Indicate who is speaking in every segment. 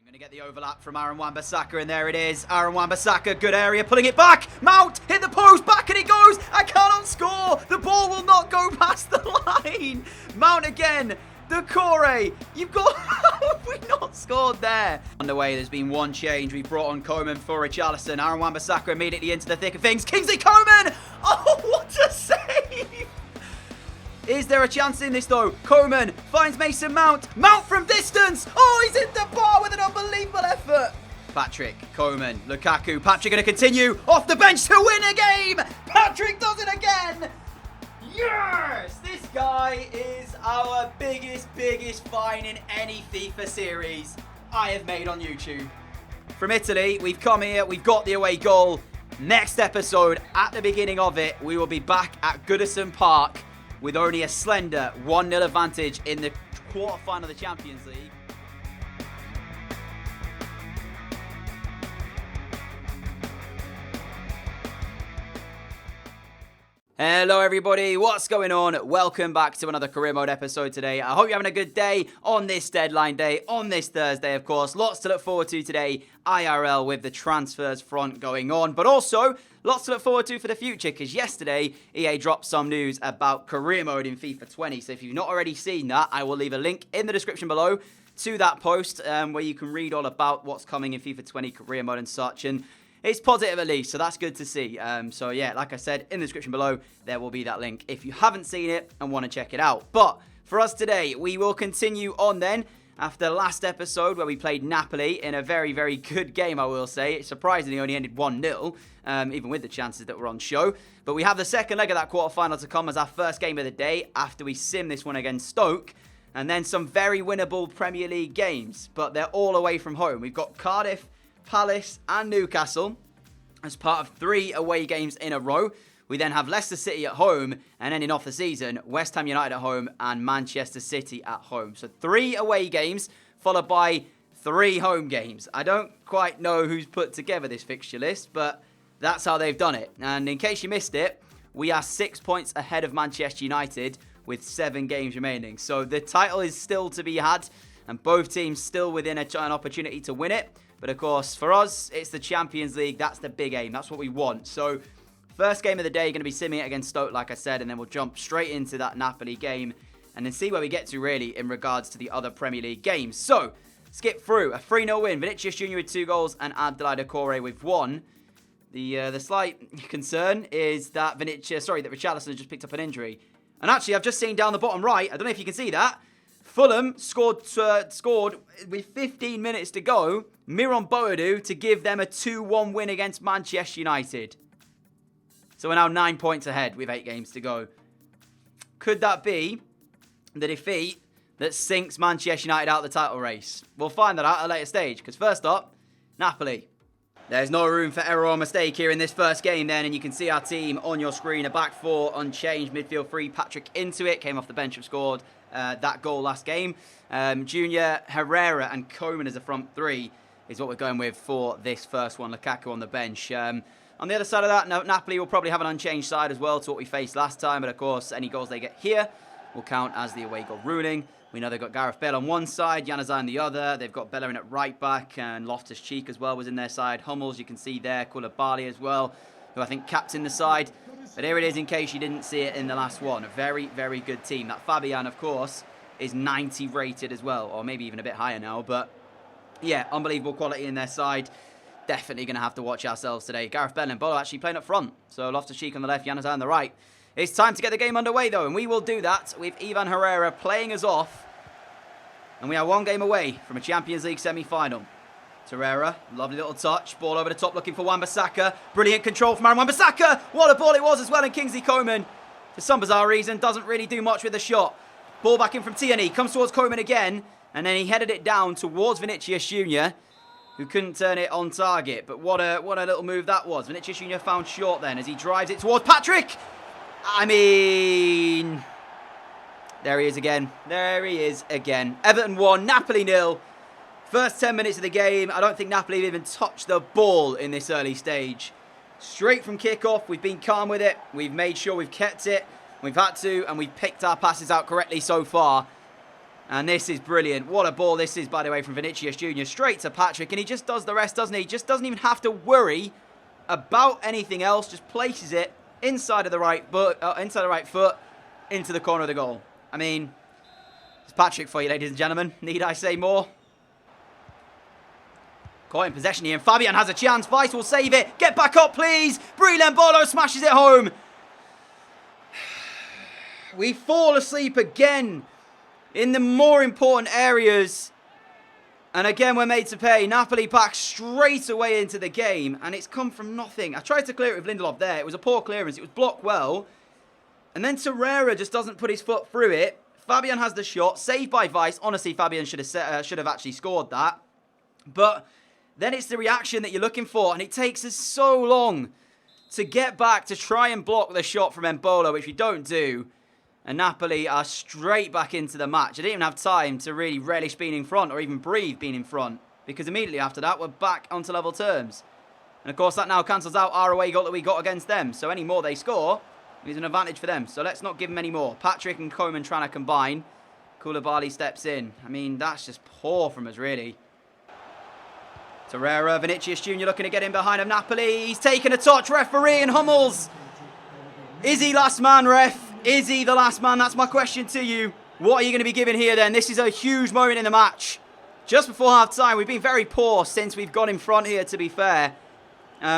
Speaker 1: Going to get the overlap from Aaron Wan-Bissaka, and there it is. Aaron Wan-Bissaka, good area, pulling it back. Mount, hit the post, back and it goes. I cannot score. The ball will not go past the line. Mount again. The Corey, you've got... How have we not scored there? Underway, there's been one change. We've brought on Coman for Richarlison. Aaron Wan-Bissaka immediately into the thick of things. Kingsley Coman! Oh, what a save! Is there a chance in this, though? Coman finds Mason Mount. Mount from distance. Oh, he's hit the bar with an unbelievable effort. Patrick, Coman, Lukaku. Patrick going to continue off the bench to win a game. Patrick does it again. Yes! This guy is our biggest fine in any FIFA series I have made on YouTube. From Italy, we've come here. We've got the away goal. Next episode, at the beginning of it, we will be back at Goodison Park with only a slender 1-0 advantage in the quarterfinal of the Champions League. Hello everybody, what's going on? Welcome back to another career mode episode today. I hope you're having a good day on this deadline day, on this Thursday of course. Lots to look forward to today, IRL with the transfers front going on, but also lots to look forward to for the future because yesterday EA dropped some news about career mode in FIFA 20. So if you've not already seen that, I will leave a link in the description below to that post where you can read all about what's coming in FIFA 20 career mode and such. And it's positive at least, so that's good to see. So yeah, like I said, in the description below, there will be that link if you haven't seen it and want to check it out. But for us today, we will continue on then after last episode where we played Napoli in a very good game, I will say. It surprisingly only ended 1-0, even with the chances that were on show. But we have the second leg of that quarterfinal to come as our first game of the day after we sim this one against Stoke. And then some very winnable Premier League games, but they're all away from home. We've got Cardiff, Palace and Newcastle as part of 3 away games in a row. We then have Leicester City at home and ending off the season, West Ham United at home and Manchester City at home. So 3 away games followed by 3 home games. I don't quite know who's put together this fixture list, but that's how they've done it. And in case you missed it, we are 6 points ahead of Manchester United with 7 games remaining. So the title is still to be had and both teams still within an opportunity to win it. But of course, for us, it's the Champions League. That's the big aim. That's what we want. So, first game of the day, going to be simming it against Stoke, like I said. And then we'll jump straight into that Napoli game. And then see where we get to, really, in regards to the other Premier League games. So, skip through. A 3-0 win. Vinicius Jr. with 2 goals and Abdoulaye Doucouré with 1. The slight concern is that Richarlison has just picked up an injury. And actually, I've just seen down the bottom right. I don't know if you can see that. Fulham scored with 15 minutes to go. Miron Boadu to give them a 2-1 win against Manchester United. So we're now 9 points ahead with 8 games to go. Could that be the defeat that sinks Manchester United out of the title race? We'll find that out at a later stage. Because first up, Napoli. There's no room for error or mistake here in this first game then. And you can see our team on your screen. A back 4, unchanged, midfield 3. Patrick into it. Came off the bench, have scored that goal last game. Junior, Herrera and Coman as a front 3 is what we're going with for this first one. Lukaku on the bench. On the other side of that, Napoli will probably have an unchanged side as well to what we faced last time. But of course, any goals they get here will count as the away goal ruling. We know they've got Gareth Bale on one side, Januzaj on the other. They've got Bellerin at right back and Loftus-Cheek as well was in their side. Hummels, you can see there, Koulibaly as well, who I think captained the side. But here it is in case you didn't see it in the last one. A very good team. That Fabian, of course, is 90 rated as well, or maybe even a bit higher now. But yeah, unbelievable quality in their side. Definitely going to have to watch ourselves today. Gareth Bale and Bolo actually playing up front. So Loftus-Cheek on the left, Januzaj on the right. It's time to get the game underway though, and we will do that with Ivan Herrera playing us off. And we are 1 game away from a Champions League semi-final. Herrera, lovely little touch. Ball over the top looking for Wan-Bissaka. Brilliant control from Aaron Wan-Bissaka. What a ball it was as well. And Kingsley Coman, for some bizarre reason, doesn't really do much with the shot. Ball back in from Tierney. Comes towards Coman again. And then he headed it down towards Vinicius Jr., who couldn't turn it on target. But what a little move that was. Vinicius Jr. found short then as he drives it towards Patrick. I mean, there he is again. There he is again. Everton 1, Napoli 0. First 10 minutes of the game, I don't think Napoli have even touched the ball in this early stage. Straight from kickoff, we've been calm with it. We've made sure we've kept it. We've had to, and we've picked our passes out correctly so far. And this is brilliant. What a ball this is, by the way, from Vinicius Jr. Straight to Patrick. And he just does the rest, doesn't he? He just doesn't even have to worry about anything else. Just places it inside of the right foot, into the corner of the goal. I mean, it's Patrick for you, ladies and gentlemen. Need I say more? Caught in possession here, and Fabian has a chance. Vice will save it. Get back up, please. Brilliant. Bolo smashes it home. We fall asleep again in the more important areas. And again, we're made to pay. Napoli back straight away into the game. And it's come from nothing. I tried to clear it with Lindelof there. It was a poor clearance. It was blocked well. And then Torreira just doesn't put his foot through it. Fabian has the shot. Saved by Vice. Honestly, Fabian should have actually scored that. But then it's the reaction that you're looking for. And it takes us so long to get back to try and block the shot from Embolo, which we don't do. And Napoli are straight back into the match. I didn't even have time to really relish being in front or even breathe being in front. Because immediately after that, we're back onto level terms. And of course, that now cancels out our away goal that we got against them. So any more they score is an advantage for them. So let's not give them any more. Patrick and Koeman trying to combine. Koulibaly steps in. I mean, that's just poor from us, really. Torreira, Vinicius Jr. looking to get in behind of Napoli. He's taken a touch. Referee and Hummels. Is he last man, ref? Is he the last man? That's my question to you. What are you going to be giving here then? This is a huge moment in the match. Just before half-time, we've been very poor since we've gone in front here, to be fair.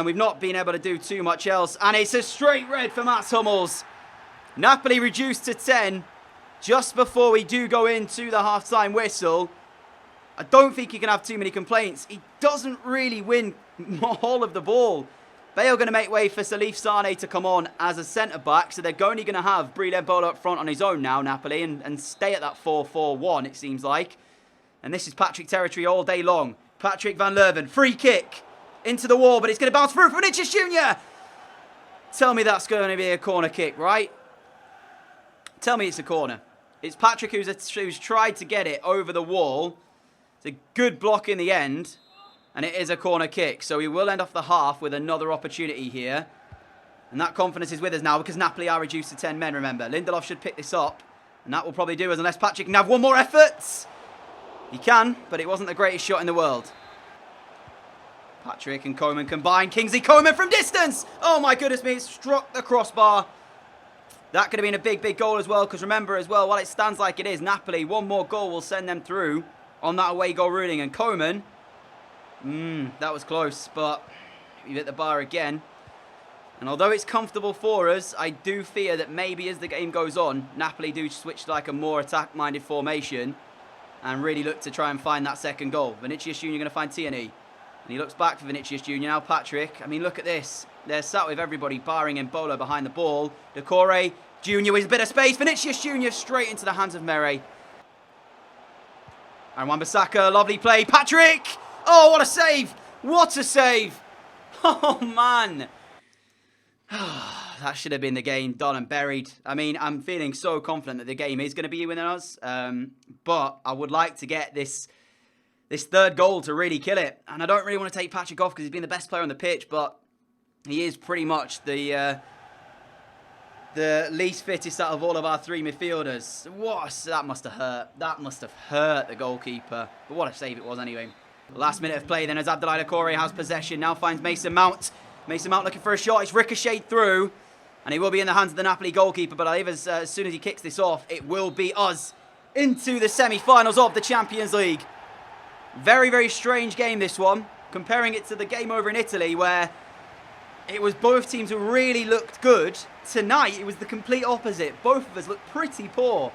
Speaker 1: We've not been able to do too much else. And it's a straight red for Mats Hummels. Napoli reduced to 10 just before we do go into the half-time whistle. I don't think he can have too many complaints. He doesn't really win all of the ball. Bale going to make way for Salif Sane to come on as a centre-back. So they're only going to have Breel Embolo up front on his own now, Napoli, and stay at that 4-4-1, it seems like. And this is Patrick territory all day long. Patrick Van Leeuwen, free kick into the wall, but it's going to bounce through for Vinicius Jr. Tell me that's going to be a corner kick, right? Tell me it's a corner. It's Patrick who's tried to get it over the wall. It's a good block in the end. And it is a corner kick. So we will end off the half with another opportunity here. And that confidence is with us now because Napoli are reduced to 10 men, remember. Lindelof should pick this up. And that will probably do us unless Patrick can have one more effort. He can, but it wasn't the greatest shot in the world. Patrick and Koeman combine. Kingsley Coman from distance. Oh my goodness me, it struck the crossbar. That could have been a big, big goal as well. Because remember as well, while it stands like it is, Napoli, one more goal will send them through on that away goal ruling. And Koeman... that was close, but we've hit the bar again. And although it's comfortable for us, I do fear that maybe as the game goes on, Napoli do switch to like a more attack-minded formation and really look to try and find that second goal. Vinicius Jr. going to find Tierney. And he looks back for Vinicius Jr. Now Patrick. I mean, look at this. They're sat with everybody barring Embolo behind the ball. Decore Jr. with a bit of space. Vinicius Jr. straight into the hands of Mere. And Wan-Bissaka, lovely play. Patrick! Oh, what a save! What a save! Oh, man. That should have been the game done and buried. I mean, I'm feeling so confident that the game is going to be winning us. But I would like to get this third goal to really kill it. And I don't really want to take Patrick off because he's been the best player on the pitch. But he is pretty much the least fittest out of all of our three midfielders. That must have hurt. That must have hurt the goalkeeper. But what a save it was anyway. Last minute of play then as Abdoulaye Doucouré has possession. Now finds Mason Mount. Mason Mount looking for a shot. It's ricocheted through. And he will be in the hands of the Napoli goalkeeper. But I believe as soon as he kicks this off, it will be us into the semi-finals of the Champions League. Very, very strange game this one. Comparing it to the game over in Italy where it was both teams who really looked good. Tonight, it was the complete opposite. Both of us looked pretty poor.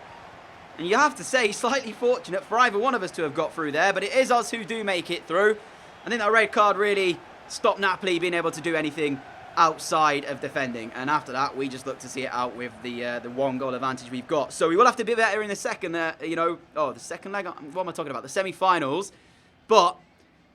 Speaker 1: And you have to say, slightly fortunate for either one of us to have got through there. But it is us who do make it through. I think that red card really stopped Napoli being able to do anything outside of defending. And after that, we just look to see it out with the one goal advantage we've got. So we will have to be better in the second, the second leg. What am I talking about? The semi-finals. But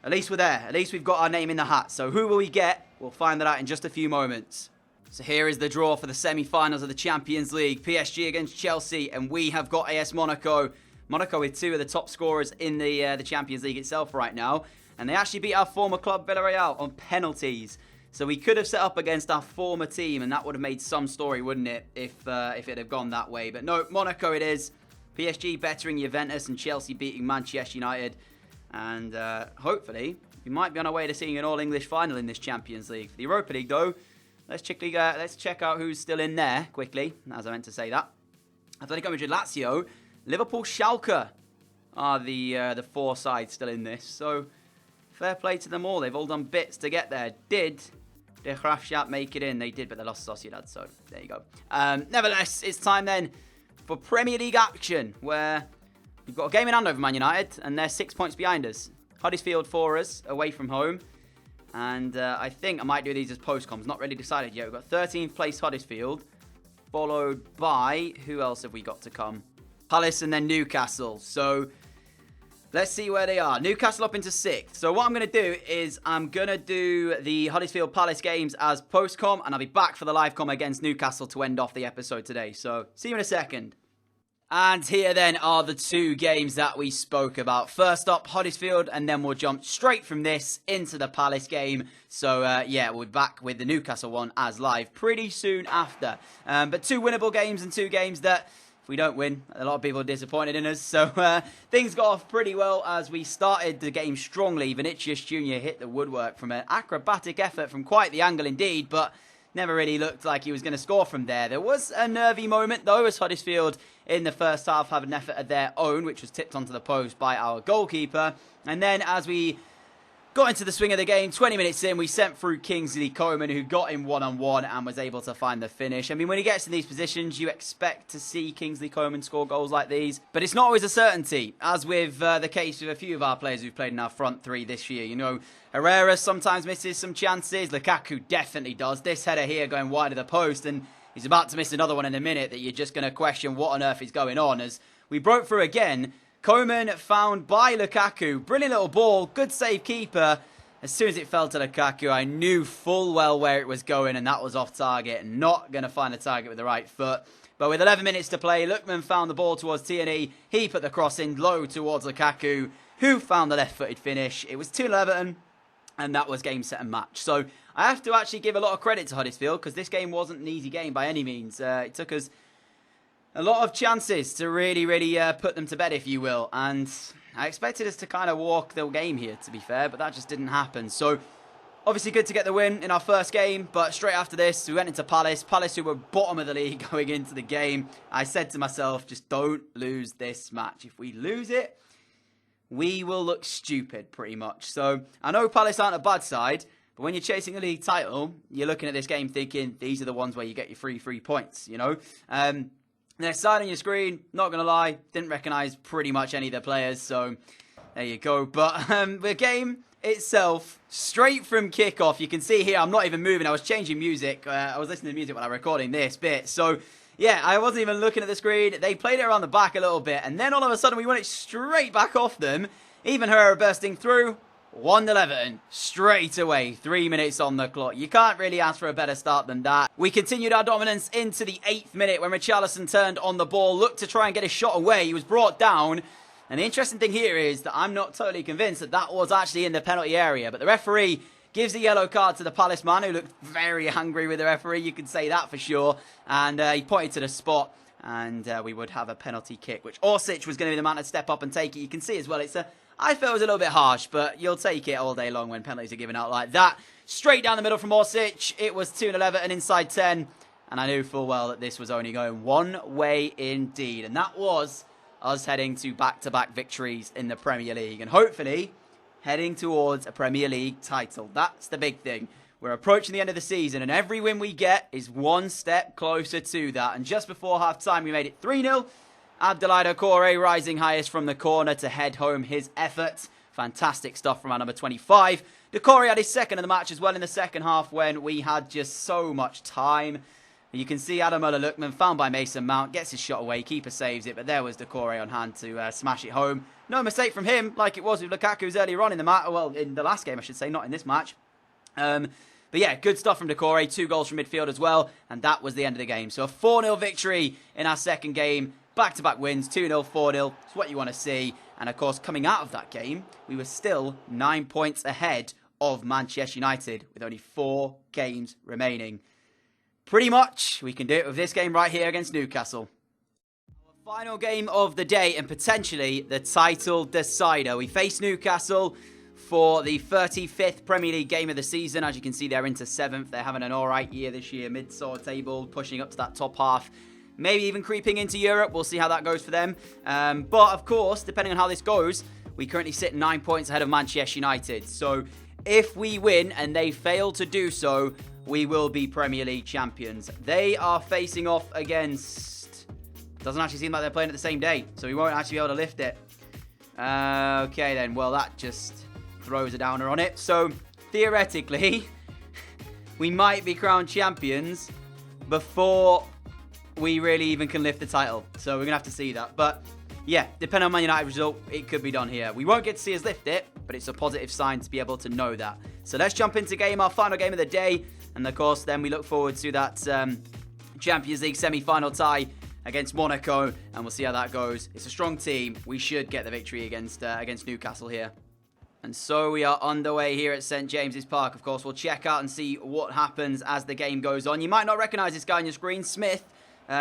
Speaker 1: at least we're there. At least we've got our name in the hat. So who will we get? We'll find that out in just a few moments. So here is the draw for the semi-finals of the Champions League. PSG against Chelsea, and we have got AS Monaco. Monaco with two of the top scorers in the Champions League itself right now. And they actually beat our former club Villarreal on penalties. So we could have set up against our former team, and that would have made some story, wouldn't it, if it had gone that way. But no, Monaco it is. PSG bettering Juventus and Chelsea beating Manchester United. And hopefully, we might be on our way to seeing an all-English final in this Champions League. For the Europa League, though, let's check out who's still in there quickly, as I meant to say that. Atletico Madrid, Lazio, Liverpool, Schalke are the four sides still in this. So, fair play to them all. They've all done bits to get there. Did the Graafschap make it in? They did, but they lost Sociedad, so there you go. Nevertheless, it's time then for Premier League action, where we've got a game in hand over Man United, and they're 6 points behind us. Huddersfield for us, away from home. And I think I might do these as post-coms. Not really decided yet. We've got 13th place Huddersfield, followed by, who else have we got to come? Palace and then Newcastle. So let's see where they are. Newcastle up into 6th. So what I'm going to do is I'm going to do the Huddersfield Palace games as post-com, and I'll be back for the live com against Newcastle to end off the episode today. So see you in a second. And here then are the two games that we spoke about. First up, Huddersfield, and then we'll jump straight from this into the Palace game. So, yeah, we'll be back with the Newcastle one as live pretty soon after. But two winnable games and two games that, if we don't win, a lot of people are disappointed in us. So, things got off pretty well as we started the game strongly. Vinicius Jr. hit the woodwork from an acrobatic effort from quite the angle indeed, but never really looked like he was going to score from there. There was a nervy moment, though, as Huddersfield in the first half had an effort of their own, which was tipped onto the post by our goalkeeper. And then as we got into the swing of the game, 20 minutes in, we sent through Kingsley Coman, who got him one-on-one and was able to find the finish. I mean, when he gets in these positions, you expect to see Kingsley Coman score goals like these. But it's not always a certainty, as with the case with a few of our players who've played in our front three this year. You know, Herrera sometimes misses some chances. Lukaku definitely does. This header here going wide of the post, and he's about to miss another one in a minute that you're just going to question what on earth is going on. As we broke through again, Coman found by Lukaku. Brilliant little ball. Good save keeper. As soon as it fell to Lukaku, I knew full well where it was going, and that was off target. Not going to find the target with the right foot. But with 11 minutes to play, Lookman found the ball towards Tierney. He put the cross in low towards Lukaku, who found the left-footed finish. It was 2-11. And that was game, set, and match. So I have to actually give a lot of credit to Huddersfield, because this game wasn't an easy game by any means. It took us a lot of chances to really put them to bed, if you will. And I expected us to kind of walk the game here, to be fair, but that just didn't happen. So obviously good to get the win in our first game, but straight after this, we went into Palace. Palace, who were bottom of the league going into the game. I said to myself, just don't lose this match. If we lose it, we will look stupid, pretty much. So, I know Palace aren't a bad side, but when you're chasing a league title, you're looking at this game thinking, these are the ones where you get your free points, you know? Their side on your screen, not going to lie, didn't recognise pretty much any of the players, so there you go. But the game itself, straight from kickoff, you can see here, I'm not even moving, I was changing music. I was listening to music while I was recording this bit, so yeah, I wasn't even looking at the screen. They played it around the back a little bit, and then all of a sudden we won it straight back off them. Even Herrera bursting through, 1-11 straight away, 3 minutes on the clock. You can't really ask for a better start than that. We continued our dominance into the 8th minute when Richarlison turned on the ball, looked to try and get his shot away. He was brought down, and the interesting thing here is that I'm not totally convinced that that was actually in the penalty area, but the referee gives a yellow card to the Palace man, who looked very angry with the referee, you can say that for sure. And he pointed to the spot, and we would have a penalty kick, which Orsic was going to be the man to step up and take it. You can see as well, I felt it was a little bit harsh, but you'll take it all day long when penalties are given out like that. Straight down the middle from Orsic, it was 2-11 and inside 10, and I knew full well that this was only going one way indeed, and that was us heading to back-to-back victories in the Premier League, and hopefully heading towards a Premier League title. That's the big thing. We're approaching the end of the season, and every win we get is one step closer to that. And just before half-time, we made it 3-0. Abdoulaye Doucouré rising highest from the corner to head home his effort. Fantastic stuff from our number 25. Doucouré had his second of the match as well in the second half when we had just so much time. You can see Ademola Lookman found by Mason Mount, gets his shot away, keeper saves it, but there was Doucouré on hand to smash it home. No mistake from him, like it was with Lukaku's earlier on in the match. Well, in the last game, I should say, not in this match. But yeah, good stuff from Doucouré. 2 goals from midfield as well, and that was the end of the game. So a 4-0 victory in our second game. Back-to-back wins, 2-0, 4-0. It's what you want to see. And of course, coming out of that game, we were still 9 points ahead of Manchester United with only 4 games remaining. Pretty much, we can do it with this game right here against Newcastle. Final game of the day and potentially the title decider. We face Newcastle for the 35th Premier League game of the season. As you can see, they're into 7th. They're having an alright year this year, mid-sort table, pushing up to that top half. Maybe even creeping into Europe. We'll see how that goes for them. But of course, depending on how this goes, we currently sit 9 points ahead of Manchester United. So if we win and they fail to do so, we will be Premier League champions. They are facing off against... Doesn't actually seem like they're playing at the same day, so we won't actually be able to lift it. Okay then, well that just throws a downer on it. So, theoretically, we might be crowned champions before we really even can lift the title. So we're going to have to see that. But, yeah, depending on Man United result, it could be done here. We won't get to see us lift it, but it's a positive sign to be able to know that. So let's jump into game, our final game of the day. And, of course, then we look forward to that Champions League semi-final tie against Monaco, and we'll see how that goes. It's a strong team. We should get the victory against Newcastle here. And so we are underway here at St. James's Park. Of course, we'll check out and see what happens as the game goes on. You might not recognise this guy on your screen, Smith.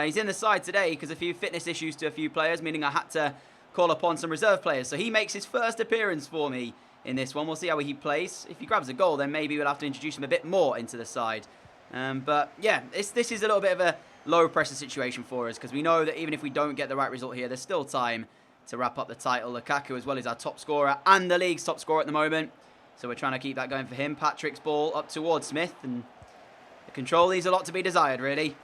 Speaker 1: He's in the side today because a few fitness issues to a few players, meaning I had to call upon some reserve players. So he makes his first appearance for me in this one. We'll see how he plays. If he grabs a goal, then maybe we'll have to introduce him a bit more into the side. But yeah, this is a little bit of a low pressure situation for us because we know that even if we don't get the right result here, there's still time to wrap up the title. Lukaku as well is our top scorer and the league's top scorer at the moment. So we're trying to keep that going for him. Patrick's ball up towards Smith, and the control leaves a lot to be desired, really.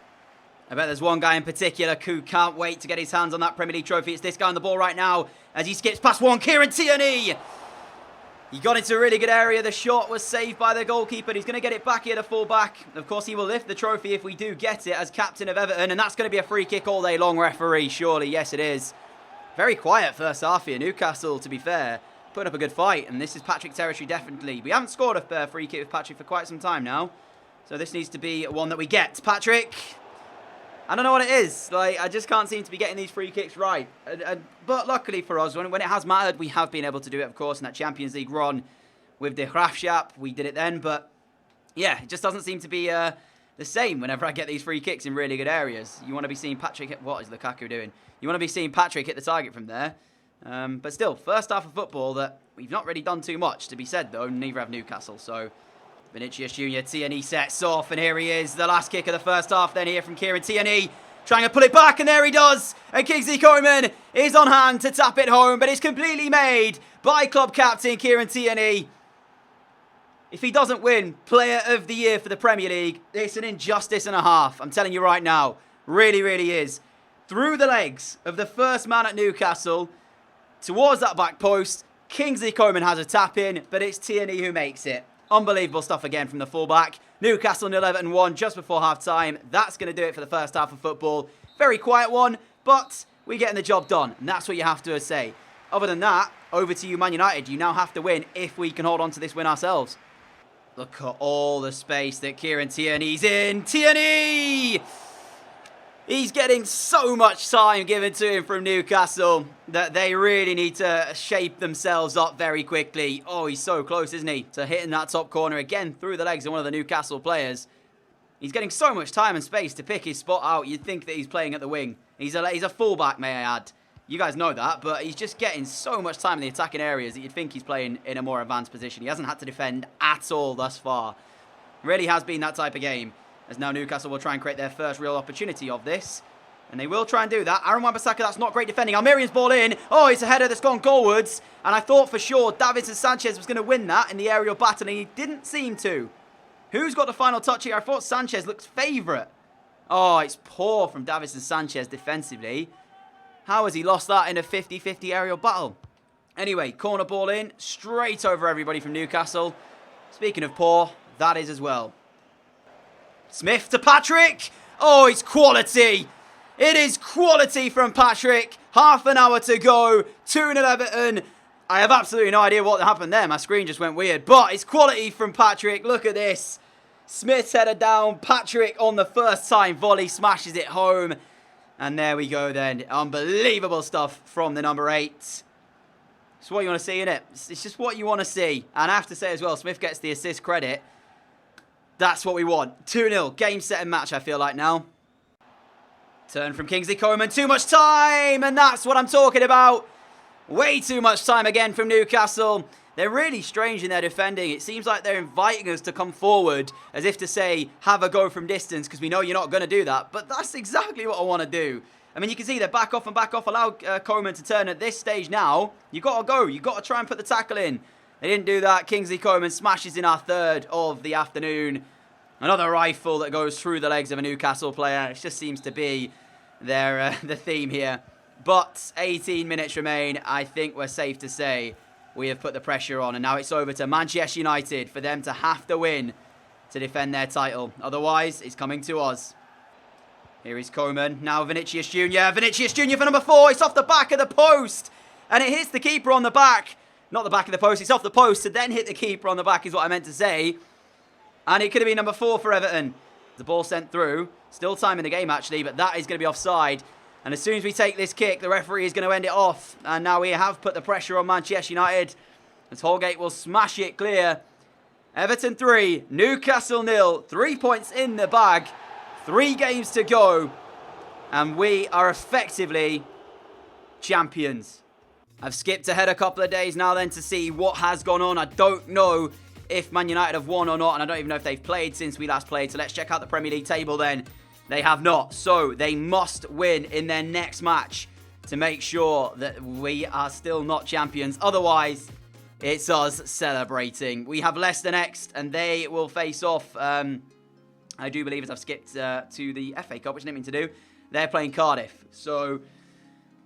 Speaker 1: I bet there's one guy in particular who can't wait to get his hands on that Premier League trophy. It's this guy on the ball right now as he skips past one. Kieran Tierney! He got into a really good area. The shot was saved by the goalkeeper. He's going to get it back here to full back. Of course, he will lift the trophy if we do get it as captain of Everton. And that's going to be a free kick all day long, referee. Surely, yes, it is. Very quiet first half here. Newcastle, to be fair, putting up a good fight. And this is Patrick territory, definitely. We haven't scored a free kick with Patrick for quite some time now. So this needs to be one that we get. Patrick... I don't know what it is. Like, I just can't seem to be getting these free kicks right. But luckily for us, when it has mattered, we have been able to do it, of course, in that Champions League run with the Graafschap. We did it then, but yeah, it just doesn't seem to be the same whenever I get these free kicks in really good areas. You want to be seeing Patrick hit... What is Lukaku doing? You want to be seeing Patrick hit the target from there. But still, first half of football that we've not really done too much, to be said, though. Neither have Newcastle, so... Vinicius Junior, Tierney sets off, and here he is, the last kick of the first half, then here from Kieran Tierney, trying to pull it back, and there he does, and Kingsley Coman is on hand to tap it home, but it's completely made by club captain Kieran Tierney. If he doesn't win Player of the Year for the Premier League, it's an injustice and a half, I'm telling you right now, really, really is. Through the legs of the first man at Newcastle, towards that back post, Kingsley Coman has a tap in, but it's Tierney who makes it. Unbelievable stuff again from the fullback. Newcastle 0 Everton 1 just before half-time. That's going to do it for the first half of football. Very quiet one, but we're getting the job done. And that's what you have to say. Other than that, over to you, Man United. You now have to win if we can hold on to this win ourselves. Look at all the space that Kieran Tierney's in. Tierney! He's getting so much time given to him from Newcastle that they really need to shape themselves up very quickly. Oh, he's so close, isn't he, to hitting that top corner again through the legs of one of the Newcastle players. He's getting so much time and space to pick his spot out. You'd think that he's playing at the wing. He's a fullback, may I add. You guys know that, but he's just getting so much time in the attacking areas that you'd think he's playing in a more advanced position. He hasn't had to defend at all thus far. Really has been that type of game. As now Newcastle will try and create their first real opportunity of this. And they will try and do that. Aaron Wan-Bissaka, that's not great defending. Almerian's ball in. Oh, it's a header that's gone goalwards. And I thought for sure Davinson Sanchez was going to win that in the aerial battle, and he didn't seem to. Who's got the final touch here? I thought Sanchez looks favourite. Oh, it's poor from Davinson Sanchez defensively. How has he lost that in a 50-50 aerial battle? Anyway, corner ball in. Straight over everybody from Newcastle. Speaking of poor, that is as well. Smith to Patrick. Oh, it's quality. It is quality from Patrick. Half an hour to go. 2-0 Everton. I have absolutely no idea what happened there. My screen just went weird. But it's quality from Patrick. Look at this. Smith's header down. Patrick on the first time volley smashes it home. And there we go then. Unbelievable stuff from the number 8. It's what you want to see, innit? It's just what you want to see. And I have to say as well, Smith gets the assist credit. That's what we want. 2-0. Game, set and match, I feel like now. Turn from Kingsley Coman. Too much time, and that's what I'm talking about. Way too much time again from Newcastle. They're really strange in their defending. It seems like they're inviting us to come forward as if to say, have a go from distance, because we know you're not going to do that. But that's exactly what I want to do. I mean, you can see they're back off and back off. Allow Coman to turn at this stage now. You got to go. You got to try and put the tackle in. They didn't do that. Kingsley Coman smashes in our third of the afternoon. Another rifle that goes through the legs of a Newcastle player. It just seems to be their the theme here. But 18 minutes remain. I think we're safe to say we have put the pressure on. And now it's over to Manchester United for them to have to win to defend their title. Otherwise, it's coming to us. Here is Coman. Now Vinicius Jr. Vinicius Jr. for number 4. It's off the back of the post. And it hits the keeper on the back. Not the back of the post. It's off the post to then hit the keeper on the back is what I meant to say. And it could have been number 4 for Everton. The ball sent through. Still time in the game, actually. But that is going to be offside. And as soon as we take this kick, the referee is going to end it off. And now we have put the pressure on Manchester United. As Holgate will smash it clear. Everton 3, Newcastle 0. 3 points in the bag. 3 games to go. And we are effectively champions. I've skipped ahead a couple of days now then to see what has gone on. I don't know if Man United have won or not. And I don't even know if they've played since we last played. So let's check out the Premier League table then. They have not. So they must win in their next match to make sure that we are still not champions. Otherwise, it's us celebrating. We have Leicester next, and they will face off. I do believe, as I've skipped to the FA Cup, which I didn't mean to do. They're playing Cardiff. So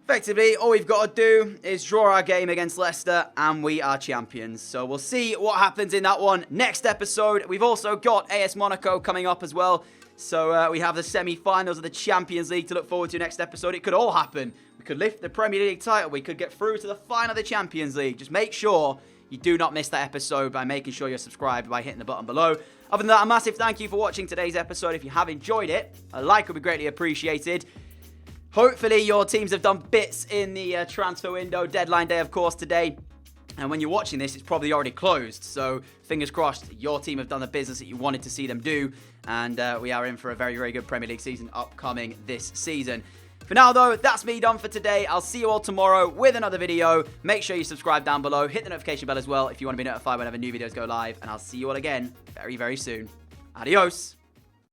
Speaker 1: effectively, all we've got to do is draw our game against Leicester, and we are champions. So we'll see what happens in that one next episode. We've also got AS Monaco coming up as well. So we have the semi-finals of the Champions League to look forward to next episode. It could all happen. We could lift the Premier League title. We could get through to the final of the Champions League. Just make sure you do not miss that episode by making sure you're subscribed by hitting the button below. Other than that, a massive thank you for watching today's episode. If you have enjoyed it, a like would be greatly appreciated. Hopefully your teams have done bits in the transfer window. Deadline day, of course, today. And when you're watching this, it's probably already closed. So fingers crossed, your team have done the business that you wanted to see them do. And we are in for a very, very good Premier League season upcoming this season. For now, though, that's me done for today. I'll see you all tomorrow with another video. Make sure you subscribe down below. Hit the notification bell as well if you want to be notified whenever new videos go live. And I'll see you all again very, very soon. Adios.